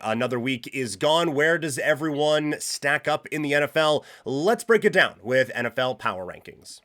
Another week is gone. Where does everyone stack up in the NFL? Let's break it down with NFL Power Rankings.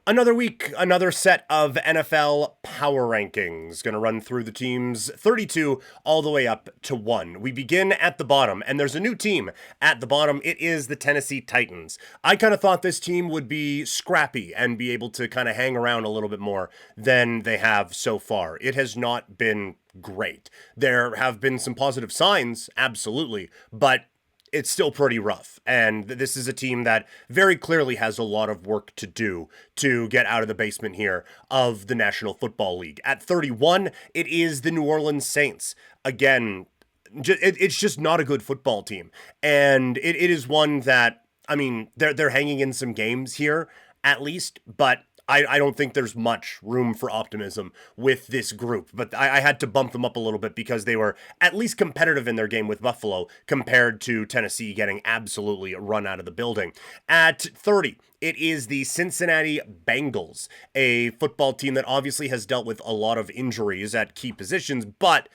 Another week, another set of NFL Power Rankings. Going to run through the teams 32 all the way up to 1. We begin at the bottom, and there's a new team at the bottom. It is the Tennessee Titans. I kind of thought this team would be scrappy and be able to kind of hang around a little bit more than they have so far. It has not been great. There have been some positive signs, absolutely, but it's still pretty rough. And this is a team that very clearly has a lot of work to do to get out of the basement here of the National Football League. At 31, it is the New Orleans Saints. Again, it's just not a good football team. And it is one that, I mean, they're hanging in some games here, at least, but I don't think there's much room for optimism with this group, but I had to bump them up a little bit because they were at least competitive in their game with Buffalo compared to Tennessee getting absolutely run out of the building. At 30, it is the Cincinnati Bengals, a football team that obviously has dealt with a lot of injuries at key positions, but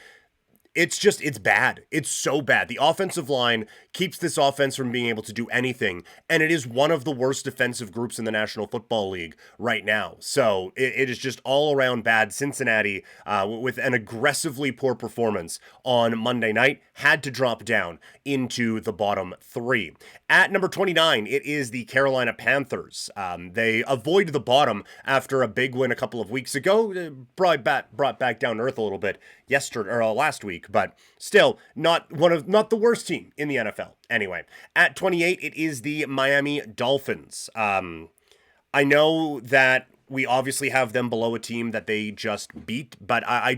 it's bad. It's so bad. The offensive line keeps this offense from being able to do anything, and it is one of the worst defensive groups in the National Football League right now. So it is just all around bad. Cincinnati, with an aggressively poor performance on Monday night, had to drop down into the bottom 3. At number 29, it is the Carolina Panthers. They avoid the bottom after a big win a couple of weeks ago, brought back down to earth a little bit yesterday or last week, but still not the worst team in the NFL. Anyway, at 28, it is the Miami Dolphins. I know that we obviously have them below a team that they just beat, but I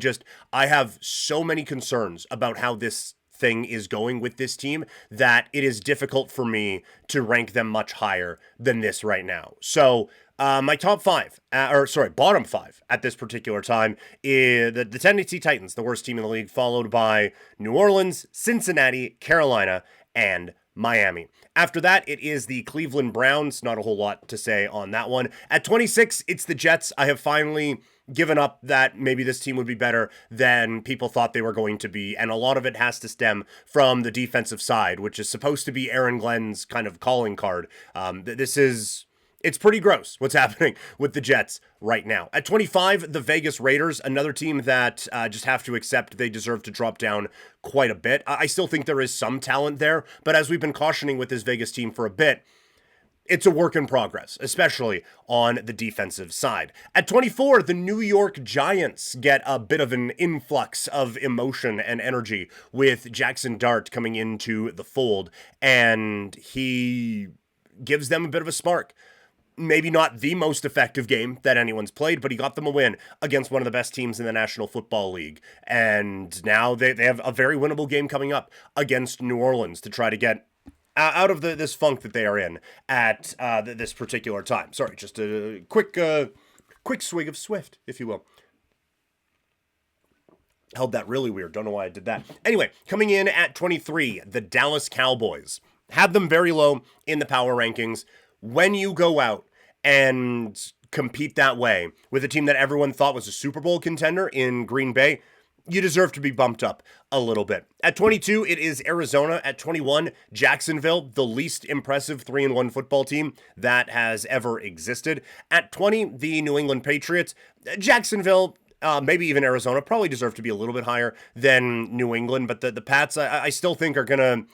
have so many concerns about how this thing is going with this team that it is difficult for me to rank them much higher than this right now. So my bottom 5 at this particular time is the Tennessee Titans, the worst team in the league, followed by New Orleans, Cincinnati, Carolina, and Miami. After that, it is the Cleveland Browns. Not a whole lot to say on that one. At 26, it's the Jets. I have finally given up that maybe this team would be better than people thought they were going to be, and a lot of it has to stem from the defensive side, which is supposed to be Aaron Glenn's kind of calling card. It's pretty gross what's happening with the Jets right now. At 25, the Vegas Raiders, another team that just have to accept they deserve to drop down quite a bit. I still think there is some talent there, but as we've been cautioning with this Vegas team for a bit, it's a work in progress, especially on the defensive side. At 24, the New York Giants get a bit of an influx of emotion and energy with Jackson Dart coming into the fold, and he gives them a bit of a spark. Maybe not the most effective game that anyone's played, but he got them a win against one of the best teams in the National Football League. And now they have a very winnable game coming up against New Orleans to try to get out of this funk that they are in at this particular time. Sorry, just a quick swig of Swift, if you will. Held that really weird. Don't know why I did that. Anyway, coming in at 23, the Dallas Cowboys. Had them very low in the power rankings. When you go out and compete that way with a team that everyone thought was a Super Bowl contender in Green Bay, you deserve to be bumped up a little bit. At 22, it is Arizona. At 21, Jacksonville, the least impressive 3-1 football team that has ever existed. At 20, the New England Patriots. Jacksonville, maybe even Arizona, probably deserve to be a little bit higher than New England, but the Pats, I still think are going to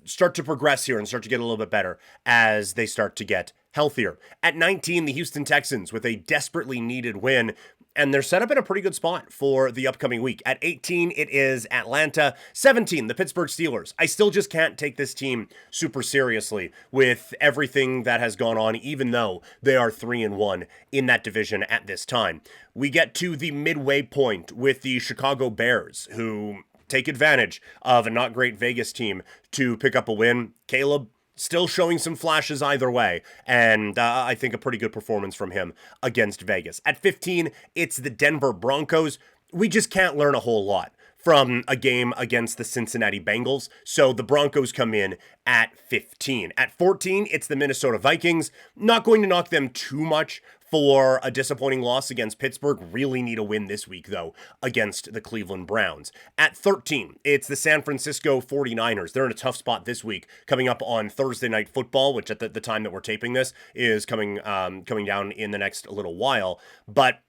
start to progress here and start to get a little bit better as they start to get healthier. At 19, the Houston Texans with a desperately needed win, and they're set up in a pretty good spot for the upcoming week. At 18, it is Atlanta. 17, the Pittsburgh Steelers. I still just can't take this team super seriously with everything that has gone on, even though they are 3-1 in that division at this time. We get to the midway point with the Chicago Bears, who take advantage of a not great Vegas team to pick up a win. Caleb still showing some flashes either way, and I think a pretty good performance from him against Vegas. At 15, it's the Denver Broncos. We just can't learn a whole lot from a game against the Cincinnati Bengals. So the Broncos come in at 15. At 14, it's the Minnesota Vikings. Not going to knock them too much for a disappointing loss against Pittsburgh. Really need a win this week, though, against the Cleveland Browns. At 13, it's the San Francisco 49ers. They're in a tough spot this week, coming up on Thursday Night Football, which at the time that we're taping this is coming down in the next little while. But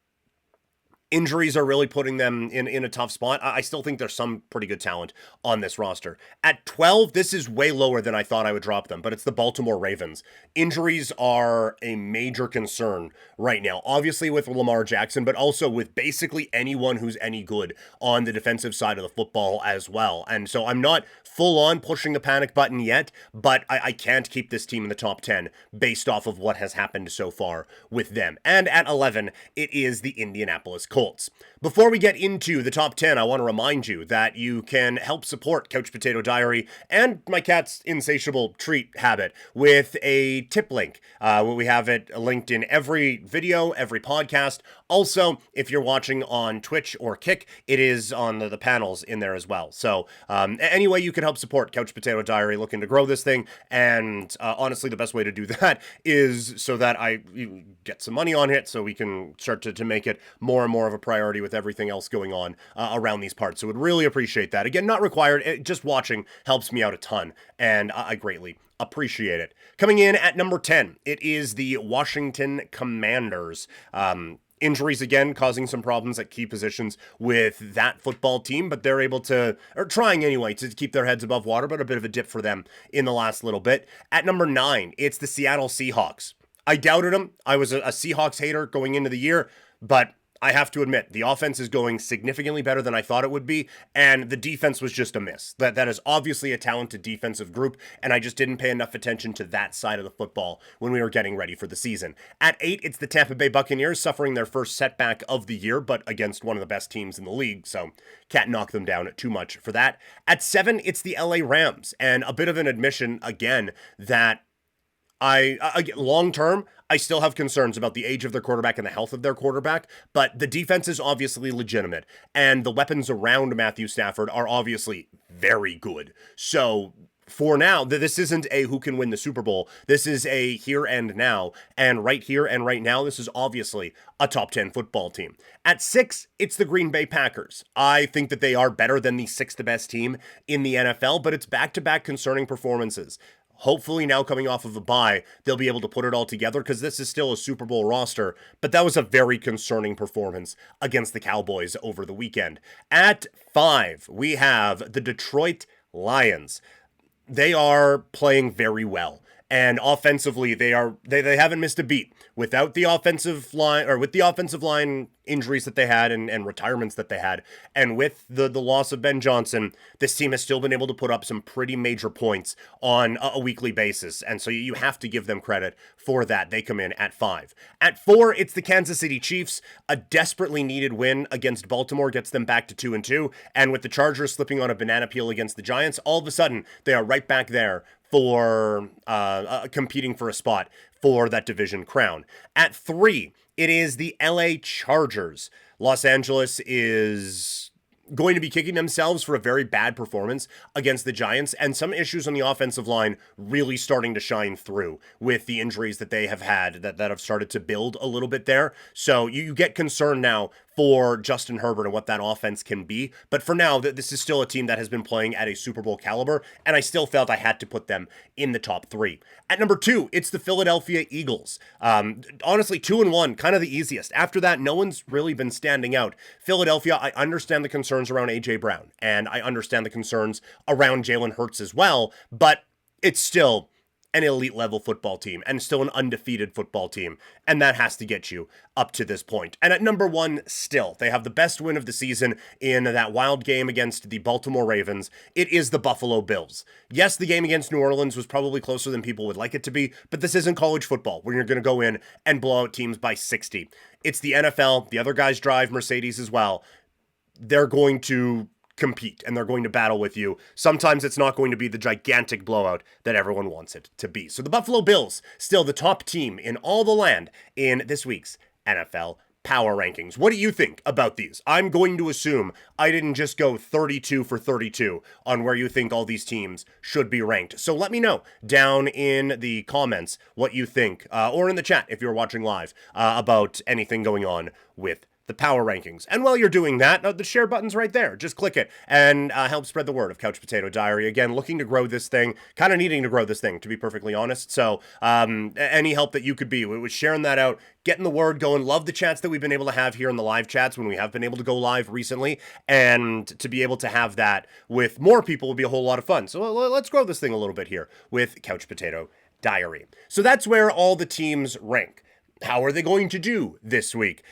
injuries are really putting them in a tough spot. I still think there's some pretty good talent on this roster. At 12, this is way lower than I thought I would drop them, but it's the Baltimore Ravens. Injuries are a major concern right now, obviously with Lamar Jackson, but also with basically anyone who's any good on the defensive side of the football as well. And so I'm not full on pushing the panic button yet, but I can't keep this team in the top 10 based off of what has happened so far with them. And at 11, it is the Indianapolis Colts. Before we get into the top 10, I want to remind you that you can help support Couch Potato Diary and my cat's insatiable treat habit with a tip link. We have it linked in every video, every podcast. Also, if you're watching on Twitch or Kick, it is on the panels in there as well. So any way you can help support Couch Potato Diary, looking to grow this thing. And honestly, the best way to do that is so that I get some money on it so we can start to make it more and more of a priority with everything else going on around these parts. So would really appreciate that. Again, not required. Just watching helps me out a ton, and I greatly appreciate it. Coming in at number 10, it is the Washington Commanders. Injuries again causing some problems at key positions with that football team, but they're able to, or trying anyway, to keep their heads above water, but a bit of a dip for them in the last little bit. At number 9, it's the Seattle Seahawks. I doubted them. I was a Seahawks hater going into the year, but I have to admit, the offense is going significantly better than I thought it would be, and the defense was just a miss. That is obviously a talented defensive group, and I just didn't pay enough attention to that side of the football when we were getting ready for the season. At 8, it's the Tampa Bay Buccaneers, suffering their first setback of the year, but against one of the best teams in the league, so can't knock them down too much for that. At 7, it's the LA Rams, and a bit of an admission, again, that long term, I still have concerns about the age of their quarterback and the health of their quarterback, but the defense is obviously legitimate, and the weapons around Matthew Stafford are obviously very good. So for now, this isn't a who can win the Super Bowl. This is a here and now, and right here and right now, this is obviously a top 10 football team. At 6, it's the Green Bay Packers. I think that they are better than the 6th best team in the NFL, but it's back-to-back concerning performances. Hopefully now coming off of a bye, they'll be able to put it all together because this is still a Super Bowl roster, but that was a very concerning performance against the Cowboys over the weekend. At 5, we have the Detroit Lions. They are playing very well. And offensively, they haven't missed a beat. Without the offensive line, or with the offensive line injuries that they had and retirements that they had, and with the loss of Ben Johnson, this team has still been able to put up some pretty major points on a weekly basis. And so you have to give them credit for that. They come in at 5. At 4, it's the Kansas City Chiefs. A desperately needed win against Baltimore gets them back to 2-2. And with the Chargers slipping on a banana peel against the Giants, all of a sudden they are right back there for competing for a spot for that division crown. At 3, it is the LA Chargers. Los Angeles is going to be kicking themselves for a very bad performance against the Giants, and some issues on the offensive line really starting to shine through with the injuries that they have had that have started to build a little bit there. So you get concerned now for Justin Herbert and what that offense can be. But for now, this is still a team that has been playing at a Super Bowl caliber, and I still felt I had to put them in the top 3. At number 2, it's the Philadelphia Eagles. Honestly, 2-1, kind of the easiest. After that, no one's really been standing out. Philadelphia, I understand the concerns around A.J. Brown, and I understand the concerns around Jalen Hurts as well, but it's still an elite level football team and still an undefeated football team. And that has to get you up to this point. And at number 1, still, they have the best win of the season in that wild game against the Baltimore Ravens. It is the Buffalo Bills. Yes, the game against New Orleans was probably closer than people would like it to be, but this isn't college football where you're going to go in and blow out teams by 60. It's the NFL. The other guys drive Mercedes as well. They're going to compete and they're going to battle with you. Sometimes it's not going to be the gigantic blowout that everyone wants it to be. So the Buffalo Bills, still the top team in all the land in this week's NFL power rankings. What do you think about these? I'm going to assume I didn't just go 32 for 32 on where you think all these teams should be ranked. So let me know down in the comments what you think, or in the chat if you're watching live, about anything going on with the power rankings. And while you're doing that, the share button's right there. Just click it and help spread the word of Couch Potato Diary. Again, looking to grow this thing, kind of needing to grow this thing, to be perfectly honest. So any help that you could be with sharing that out, getting the word going. Love the chats that we've been able to have here in the live chats when we have been able to go live recently. And to be able to have that with more people would be a whole lot of fun. So let's grow this thing a little bit here with Couch Potato Diary. So that's where all the teams rank. How are they going to do this week?